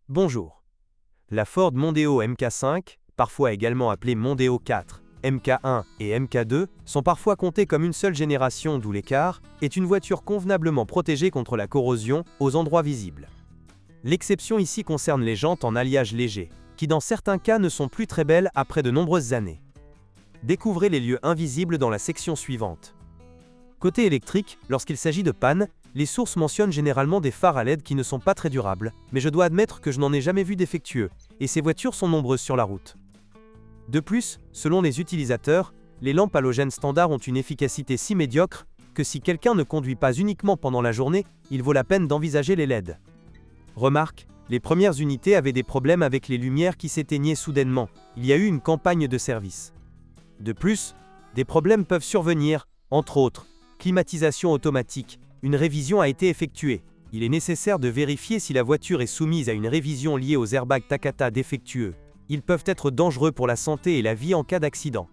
Bonjour. La Ford Mondeo MK5, parfois également appelée Mondeo 4, MK1 et MK2, sont parfois comptées comme une seule génération d'où l'écart, est une voiture convenablement protégée contre la corrosion aux endroits visibles. L'exception ici concerne les jantes en alliage léger, qui dans certains cas ne sont plus très belles après de nombreuses années. Découvrez les lieux invisibles dans la section suivante. Côté électrique, lorsqu'il s'agit de panne, les sources mentionnent généralement des phares à LED qui ne sont pas très durables, mais je dois admettre que je n'en ai jamais vu défectueux, et ces voitures sont nombreuses sur la route. De plus, selon les utilisateurs, les lampes halogènes standards ont une efficacité si médiocre que si quelqu'un ne conduit pas uniquement pendant la journée, il vaut la peine d'envisager les LED. Remarque, les premières unités avaient des problèmes avec les lumières qui s'éteignaient soudainement, il y a eu une campagne de service. De plus, des problèmes peuvent survenir, entre autres, climatisation automatique. Une révision a été effectuée. Il est nécessaire de vérifier si la voiture est soumise à une révision liée aux airbags Takata défectueux. Ils peuvent être dangereux pour la santé et la vie en cas d'accident.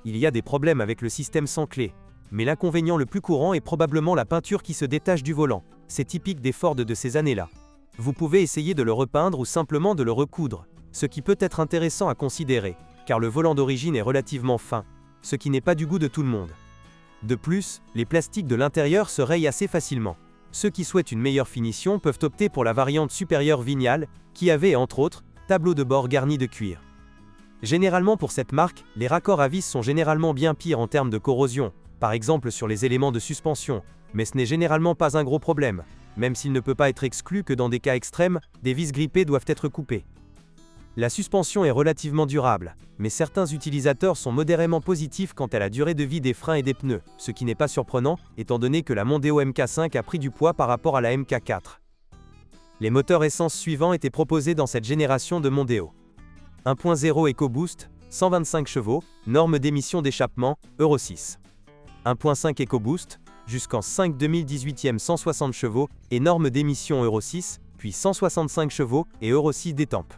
Il y a des problèmes avec le système sans clé, mais l'inconvénient le plus courant est probablement la peinture qui se détache du volant. C'est typique des Ford de ces années-là. Vous pouvez essayer de le repeindre ou simplement de le recoudre, ce qui peut être intéressant à considérer, car le volant d'origine est relativement fin, ce qui n'est pas du goût de tout le monde. De plus, les plastiques de l'intérieur se rayent assez facilement. Ceux qui souhaitent une meilleure finition peuvent opter pour la variante supérieure Vignale, qui avait, entre autres, tableau de bord garni de cuir. Généralement pour cette marque, les raccords à vis sont généralement bien pires en termes de corrosion, par exemple sur les éléments de suspension, mais ce n'est généralement pas un gros problème, même s'il ne peut pas être exclu que dans des cas extrêmes, des vis grippées doivent être coupées. La suspension est relativement durable, mais certains utilisateurs sont modérément positifs quant à la durée de vie des freins et des pneus, ce qui n'est pas surprenant, étant donné que la Mondeo MK5 a pris du poids par rapport à la MK4. Les moteurs essence suivants étaient proposés dans cette génération de Mondeo. 1.0 EcoBoost, 125 chevaux, norme d'émission d'échappement, Euro 6. 1.5 EcoBoost, jusqu'en 5 2018e 160 chevaux, et norme d'émission Euro 6, puis 165 chevaux et Euro 6 d'étampe.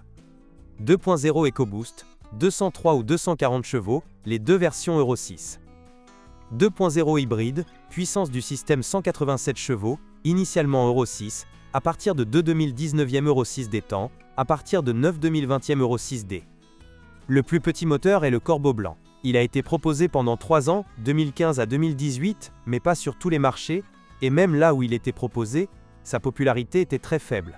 2.0 EcoBoost, 203 ou 240 chevaux, les deux versions Euro 6. 2.0 hybride, puissance du système 187 chevaux, initialement Euro 6, à partir de 2 2019e Euro 6 d'étang, à partir de 9 2020e Euro 6D. Le plus petit moteur est le Corbeau blanc. Il a été proposé pendant 3 ans, 2015 à 2018, mais pas sur tous les marchés, et même là où il était proposé, sa popularité était très faible.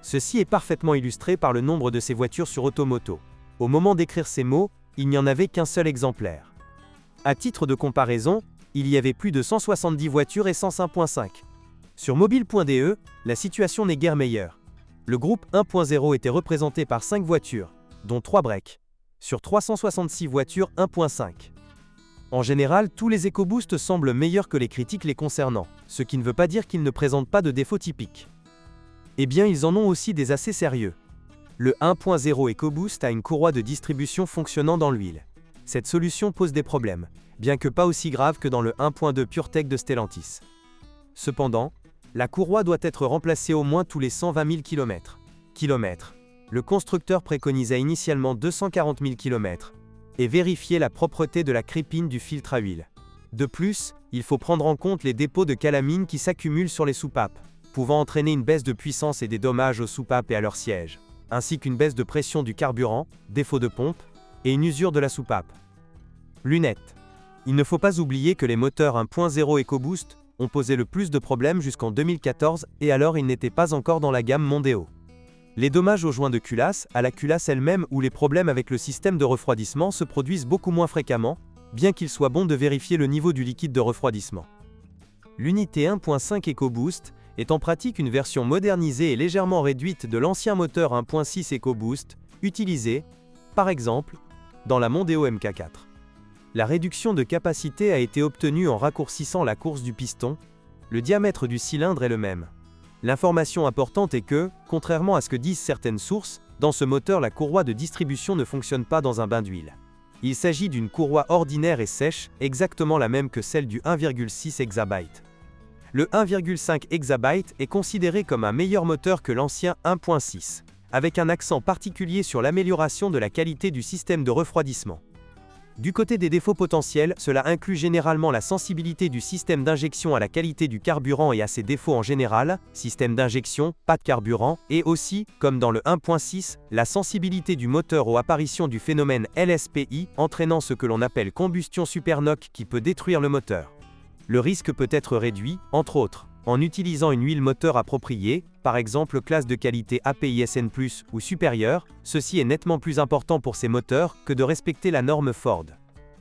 Ceci est parfaitement illustré par le nombre de ces voitures sur Automoto. Au moment d'écrire ces mots, il n'y en avait qu'un seul exemplaire. À titre de comparaison, il y avait plus de 170 voitures essence 1.5. Sur mobile.de, la situation n'est guère meilleure. Le groupe 1.0 était représenté par 5 voitures, dont 3 breaks, sur 366 voitures 1.5. En général, tous les EcoBoost semblent meilleurs que les critiques les concernant, ce qui ne veut pas dire qu'ils ne présentent pas de défauts typiques. Eh bien, ils en ont aussi des assez sérieux. Le 1.0 EcoBoost a une courroie de distribution fonctionnant dans l'huile. Cette solution pose des problèmes, bien que pas aussi graves que dans le 1.2 PureTech de Stellantis. Cependant, la courroie doit être remplacée au moins tous les 120 000 km. Le constructeur préconisait initialement 240 000 km, et vérifier la propreté de la crépine du filtre à huile. De plus, il faut prendre en compte les dépôts de calamine qui s'accumulent sur les soupapes, pouvant entraîner une baisse de puissance et des dommages aux soupapes et à leur siège, ainsi qu'une baisse de pression du carburant, défaut de pompe, et une usure de la soupape. Lunettes. Il ne faut pas oublier que les moteurs 1.0 EcoBoost ont posé le plus de problèmes jusqu'en 2014 et alors ils n'étaient pas encore dans la gamme Mondeo. Les dommages aux joints de culasse, à la culasse elle-même ou les problèmes avec le système de refroidissement se produisent beaucoup moins fréquemment, bien qu'il soit bon de vérifier le niveau du liquide de refroidissement. L'unité 1.5 EcoBoost est en pratique une version modernisée et légèrement réduite de l'ancien moteur 1.6 EcoBoost, utilisé, par exemple, dans la Mondeo MK4. La réduction de capacité a été obtenue en raccourcissant la course du piston. Le diamètre du cylindre est le même. L'information importante est que, contrairement à ce que disent certaines sources, dans ce moteur la courroie de distribution ne fonctionne pas dans un bain d'huile. Il s'agit d'une courroie ordinaire et sèche, exactement la même que celle du 1,6 exabyte. Le 1,5 exabyte est considéré comme un meilleur moteur que l'ancien 1.6, avec un accent particulier sur l'amélioration de la qualité du système de refroidissement. Du côté des défauts potentiels, cela inclut généralement la sensibilité du système d'injection à la qualité du carburant et à ses défauts en général, système d'injection, pas de carburant, et aussi, comme dans le 1.6, la sensibilité du moteur aux apparitions du phénomène LSPI, entraînant ce que l'on appelle combustion supernoc qui peut détruire le moteur. Le risque peut être réduit, entre autres, en utilisant une huile moteur appropriée, par exemple classe de qualité APISN+, ou supérieure, ceci est nettement plus important pour ces moteurs que de respecter la norme Ford.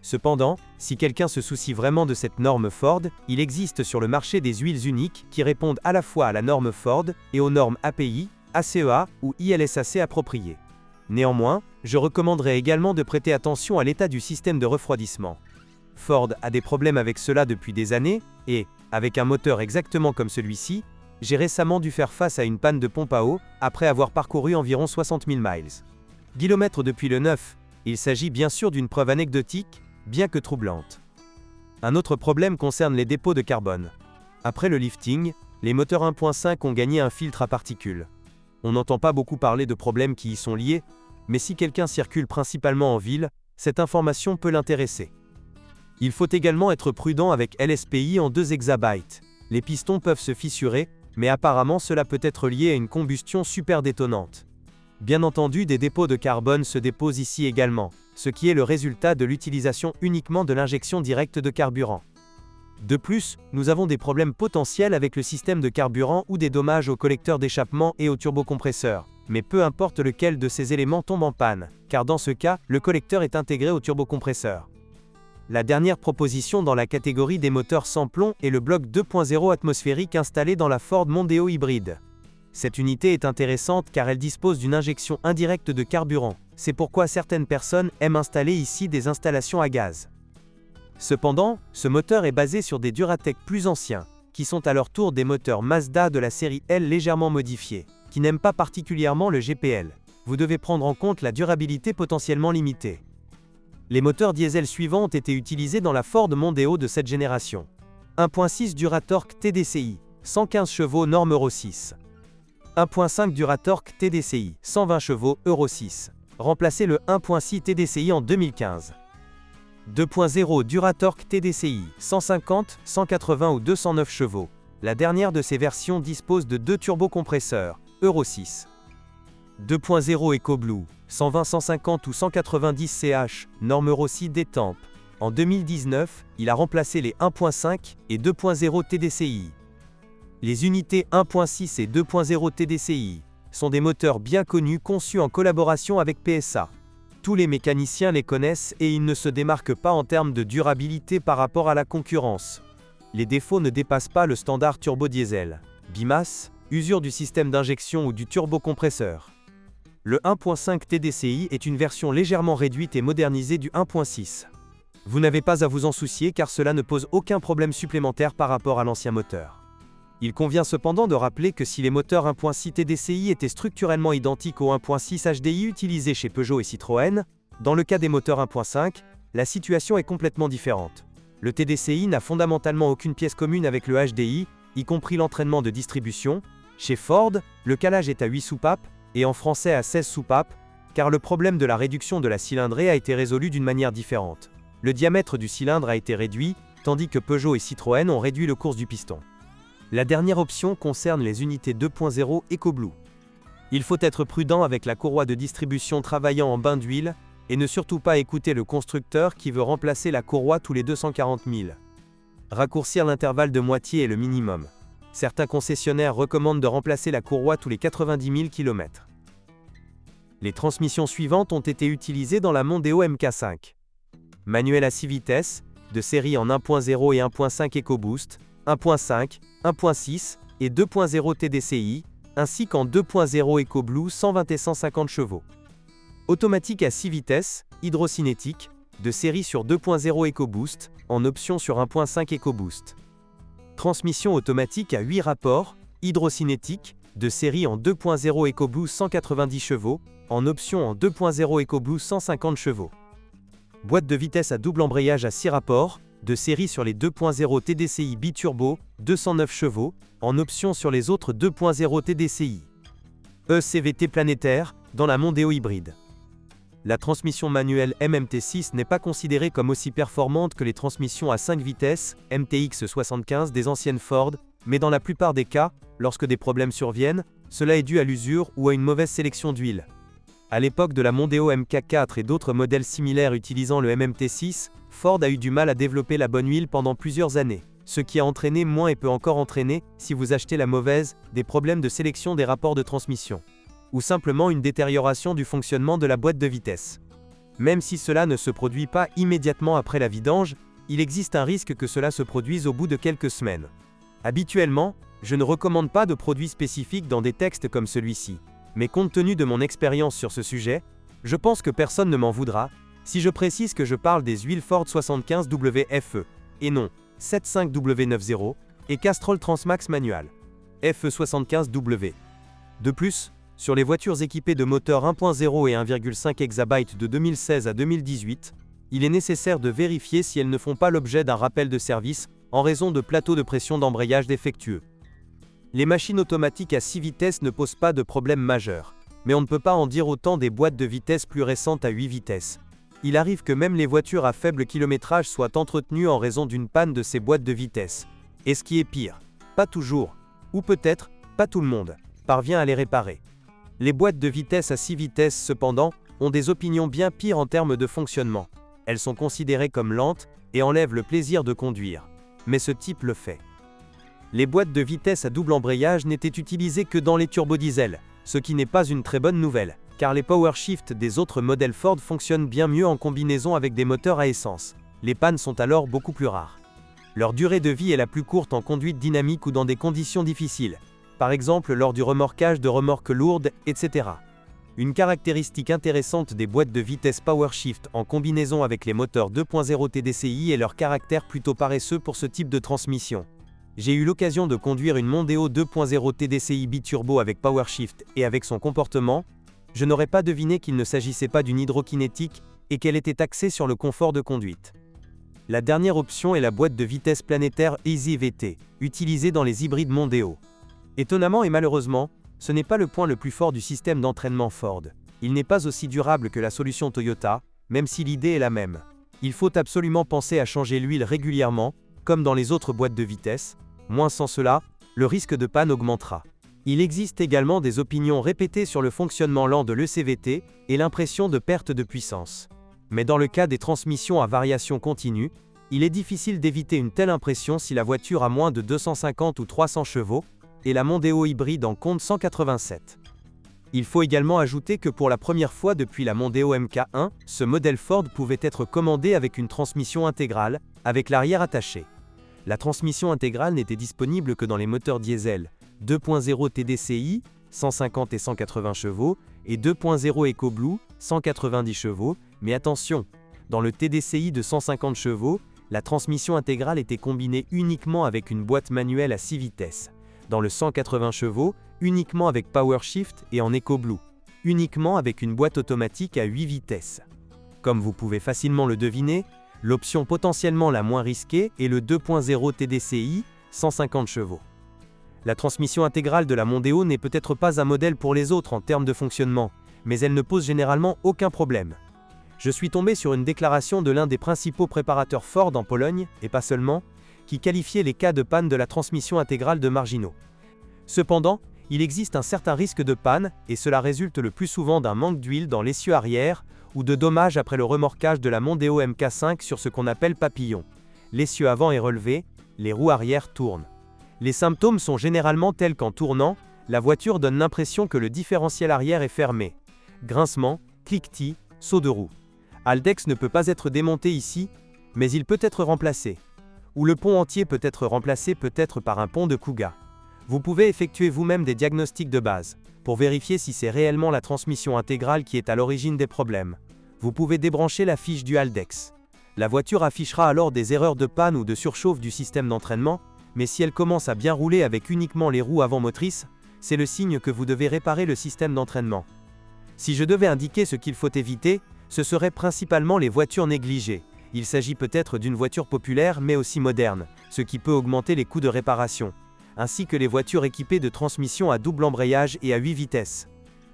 Cependant, si quelqu'un se soucie vraiment de cette norme Ford, il existe sur le marché des huiles uniques qui répondent à la fois à la norme Ford et aux normes API, ACEA ou ILSAC appropriées. Néanmoins, je recommanderais également de prêter attention à l'état du système de refroidissement. Ford a des problèmes avec cela depuis des années, et, avec un moteur exactement comme celui-ci, j'ai récemment dû faire face à une panne de pompe à eau, après avoir parcouru environ 60 000 miles. Kilomètres depuis le 9, il s'agit bien sûr d'une preuve anecdotique, bien que troublante. Un autre problème concerne les dépôts de carbone. Après le lifting, les moteurs 1.5 ont gagné un filtre à particules. On n'entend pas beaucoup parler de problèmes qui y sont liés, mais si quelqu'un circule principalement en ville, cette information peut l'intéresser. Il faut également être prudent avec LSPI en 2 exabytes. Les pistons peuvent se fissurer, mais apparemment cela peut être lié à une combustion super détonnante. Bien entendu, des dépôts de carbone se déposent ici également, ce qui est le résultat de l'utilisation uniquement de l'injection directe de carburant. De plus, nous avons des problèmes potentiels avec le système de carburant ou des dommages au collecteur d'échappement et au turbocompresseur, mais peu importe lequel de ces éléments tombe en panne, car dans ce cas, le collecteur est intégré au turbocompresseur. La dernière proposition dans la catégorie des moteurs sans plomb est le bloc 2.0 atmosphérique installé dans la Ford Mondeo hybride. Cette unité est intéressante car elle dispose d'une injection indirecte de carburant, c'est pourquoi certaines personnes aiment installer ici des installations à gaz. Cependant, ce moteur est basé sur des Duratec plus anciens, qui sont à leur tour des moteurs Mazda de la série L légèrement modifiés, qui n'aiment pas particulièrement le GPL. Vous devez prendre en compte la durabilité potentiellement limitée. Les moteurs diesel suivants ont été utilisés dans la Ford Mondeo de cette génération. 1.6 Duratorque TDCi, 115 chevaux norme Euro 6. 1.5 Duratorque TDCi, 120 chevaux Euro 6. Remplacé le 1.6 TDCi en 2015. 2.0 Duratorque TDCi, 150, 180 ou 209 chevaux. La dernière de ces versions dispose de 2 turbocompresseurs, Euro 6. 2.0 EcoBlue, 120, 150 ou 190 CH, norme Euro 6 d'étampes. En 2019, il a remplacé les 1.5 et 2.0 TDCi. Les unités 1.6 et 2.0 TDCi sont des moteurs bien connus conçus en collaboration avec PSA. Tous les mécaniciens les connaissent et ils ne se démarquent pas en termes de durabilité par rapport à la concurrence. Les défauts ne dépassent pas le standard turbo-diesel. Bimasse, usure du système d'injection ou du turbocompresseur. Le 1.5 TDCi est une version légèrement réduite et modernisée du 1.6. Vous n'avez pas à vous en soucier car cela ne pose aucun problème supplémentaire par rapport à l'ancien moteur. Il convient cependant de rappeler que si les moteurs 1.6 TDCi étaient structurellement identiques aux 1.6 HDI utilisés chez Peugeot et Citroën, dans le cas des moteurs 1.5, la situation est complètement différente. Le TDCi n'a fondamentalement aucune pièce commune avec le HDI, y compris l'entraînement de distribution. Chez Ford, le calage est à 8 soupapes, et en français à 16 soupapes, car le problème de la réduction de la cylindrée a été résolu d'une manière différente. Le diamètre du cylindre a été réduit, tandis que Peugeot et Citroën ont réduit le course du piston. La dernière option concerne les unités 2.0 EcoBlue. Il faut être prudent avec la courroie de distribution travaillant en bain d'huile, et ne surtout pas écouter le constructeur qui veut remplacer la courroie tous les 240 000. Raccourcir l'intervalle de moitié est le minimum. Certains concessionnaires recommandent de remplacer la courroie tous les 90 000 km. Les transmissions suivantes ont été utilisées dans la Mondeo MK5. Manuel à 6 vitesses, de série en 1.0 et 1.5 EcoBoost, 1.5, 1.6 et 2.0 TDCi, ainsi qu'en 2.0 EcoBlue 120 et 150 chevaux. Automatique à 6 vitesses, hydrocinétique, de série sur 2.0 EcoBoost, en option sur 1.5 EcoBoost. Transmission automatique à 8 rapports, hydrocinétique, de série en 2.0 EcoBlue 190 chevaux, en option en 2.0 EcoBlue 150 chevaux. Boîte de vitesse à double embrayage à 6 rapports, de série sur les 2.0 TDCi biturbo, 209 chevaux, en option sur les autres 2.0 TDCi. ECVT planétaire, dans la Mondeo hybride. La transmission manuelle MMT6 n'est pas considérée comme aussi performante que les transmissions à 5 vitesses, MTX75 des anciennes Ford, mais dans la plupart des cas, lorsque des problèmes surviennent, cela est dû à l'usure ou à une mauvaise sélection d'huile. À l'époque de la Mondeo MK4 et d'autres modèles similaires utilisant le MMT6, Ford a eu du mal à développer la bonne huile pendant plusieurs années, ce qui a entraîné et peut encore entraîner, si vous achetez la mauvaise, des problèmes de sélection des rapports de transmission, ou simplement une détérioration du fonctionnement de la boîte de vitesse. Même si cela ne se produit pas immédiatement après la vidange, il existe un risque que cela se produise au bout de quelques semaines. Habituellement, je ne recommande pas de produits spécifiques dans des textes comme celui-ci, mais compte tenu de mon expérience sur ce sujet, je pense que personne ne m'en voudra si je précise que je parle des huiles Ford 75WFE, et non 75W90 et Castrol Transmax Manual FE75W. De plus, sur les voitures équipées de moteurs 1.0 et 1,5 exabyte de 2016 à 2018, il est nécessaire de vérifier si elles ne font pas l'objet d'un rappel de service en raison de plateaux de pression d'embrayage défectueux. Les machines automatiques à 6 vitesses ne posent pas de problème majeur, mais on ne peut pas en dire autant des boîtes de vitesse plus récentes à 8 vitesses. Il arrive que même les voitures à faible kilométrage soient entretenues en raison d'une panne de ces boîtes de vitesse. Et ce qui est pire, pas toujours, ou peut-être, pas tout le monde, parvient à les réparer. Les boîtes de vitesse à 6 vitesses, cependant, ont des opinions bien pires en termes de fonctionnement. Elles sont considérées comme lentes et enlèvent le plaisir de conduire. Mais ce type le fait. Les boîtes de vitesse à double embrayage n'étaient utilisées que dans les turbodiesels, ce qui n'est pas une très bonne nouvelle, car les PowerShift des autres modèles Ford fonctionnent bien mieux en combinaison avec des moteurs à essence. Les pannes sont alors beaucoup plus rares. Leur durée de vie est la plus courte en conduite dynamique ou dans des conditions difficiles, par exemple lors du remorquage de remorques lourdes, etc. Une caractéristique intéressante des boîtes de vitesse PowerShift en combinaison avec les moteurs 2.0 TDCi est leur caractère plutôt paresseux pour ce type de transmission. J'ai eu l'occasion de conduire une Mondeo 2.0 TDCi biturbo avec PowerShift et avec son comportement, je n'aurais pas deviné qu'il ne s'agissait pas d'une hydrokinétique et qu'elle était axée sur le confort de conduite. La dernière option est la boîte de vitesse planétaire EasyVT, utilisée dans les hybrides Mondeo. Étonnamment et malheureusement, ce n'est pas le point le plus fort du système d'entraînement Ford. Il n'est pas aussi durable que la solution Toyota, même si l'idée est la même. Il faut absolument penser à changer l'huile régulièrement, comme dans les autres boîtes de vitesse, moins sans cela, le risque de panne augmentera. Il existe également des opinions répétées sur le fonctionnement lent de l'ECVT et l'impression de perte de puissance. Mais dans le cas des transmissions à variation continue, il est difficile d'éviter une telle impression si la voiture a moins de 250 ou 300 chevaux, et la Mondeo hybride en compte 187. Il faut également ajouter que pour la première fois depuis la Mondeo MK1, ce modèle Ford pouvait être commandé avec une transmission intégrale, avec l'arrière attaché. La transmission intégrale n'était disponible que dans les moteurs diesel 2.0 TDCi, 150 et 180 chevaux, et 2.0 EcoBlue, 190 chevaux, mais attention, dans le TDCi de 150 chevaux, la transmission intégrale était combinée uniquement avec une boîte manuelle à 6 vitesses. Dans le 180 chevaux, uniquement avec PowerShift et en EcoBlue, uniquement avec une boîte automatique à 8 vitesses. Comme vous pouvez facilement le deviner, l'option potentiellement la moins risquée est le 2.0 TDCi, 150 chevaux. La transmission intégrale de la Mondeo n'est peut-être pas un modèle pour les autres en termes de fonctionnement, mais elle ne pose généralement aucun problème. Je suis tombé sur une déclaration de l'un des principaux préparateurs Ford en Pologne, et pas seulement, qui qualifiait les cas de panne de la transmission intégrale de marginaux. Cependant, il existe un certain risque de panne, et cela résulte le plus souvent d'un manque d'huile dans l'essieu arrière, ou de dommages après le remorquage de la Mondeo MK5 sur ce qu'on appelle papillon. L'essieu avant est relevé, les roues arrière tournent. Les symptômes sont généralement tels qu'en tournant, la voiture donne l'impression que le différentiel arrière est fermé. Grincement, cliquetis, saut de roue. Haldex ne peut pas être démonté ici, mais il peut être remplacé. Ou le pont entier peut être remplacé peut-être par un pont de Kuga. Vous pouvez effectuer vous-même des diagnostics de base, pour vérifier si c'est réellement la transmission intégrale qui est à l'origine des problèmes. Vous pouvez débrancher la fiche du Haldex. La voiture affichera alors des erreurs de panne ou de surchauffe du système d'entraînement, mais si elle commence à bien rouler avec uniquement les roues avant motrices, c'est le signe que vous devez réparer le système d'entraînement. Si je devais indiquer ce qu'il faut éviter, ce seraient principalement les voitures négligées. Il s'agit peut-être d'une voiture populaire mais aussi moderne, ce qui peut augmenter les coûts de réparation, ainsi que les voitures équipées de transmission à double embrayage et à 8 vitesses.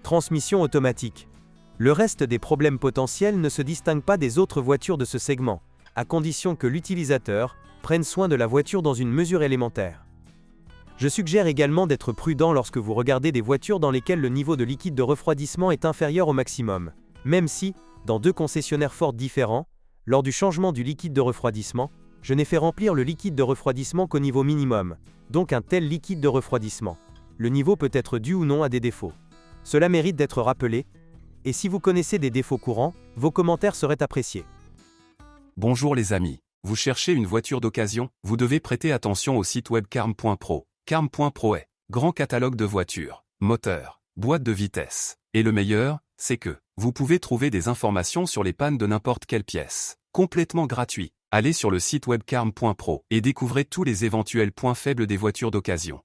Transmission automatique. Le reste des problèmes potentiels ne se distingue pas des autres voitures de ce segment, à condition que l'utilisateur prenne soin de la voiture dans une mesure élémentaire. Je suggère également d'être prudent lorsque vous regardez des voitures dans lesquelles le niveau de liquide de refroidissement est inférieur au maximum, même si, dans 2 concessionnaires Ford différents, lors du changement du liquide de refroidissement, je n'ai fait remplir le liquide de refroidissement qu'au niveau minimum, donc un tel liquide de refroidissement. Le niveau peut être dû ou non à des défauts. Cela mérite d'être rappelé, et si vous connaissez des défauts courants, vos commentaires seraient appréciés. Bonjour les amis. Vous cherchez une voiture d'occasion? Vous devez prêter attention au site web carm.pro. Carm.pro est grand catalogue de voitures, moteurs, boîtes de vitesse. Et le meilleur, c'est que vous pouvez trouver des informations sur les pannes de n'importe quelle pièce. Complètement gratuit. Allez sur le site web carm.pro et découvrez tous les éventuels points faibles des voitures d'occasion.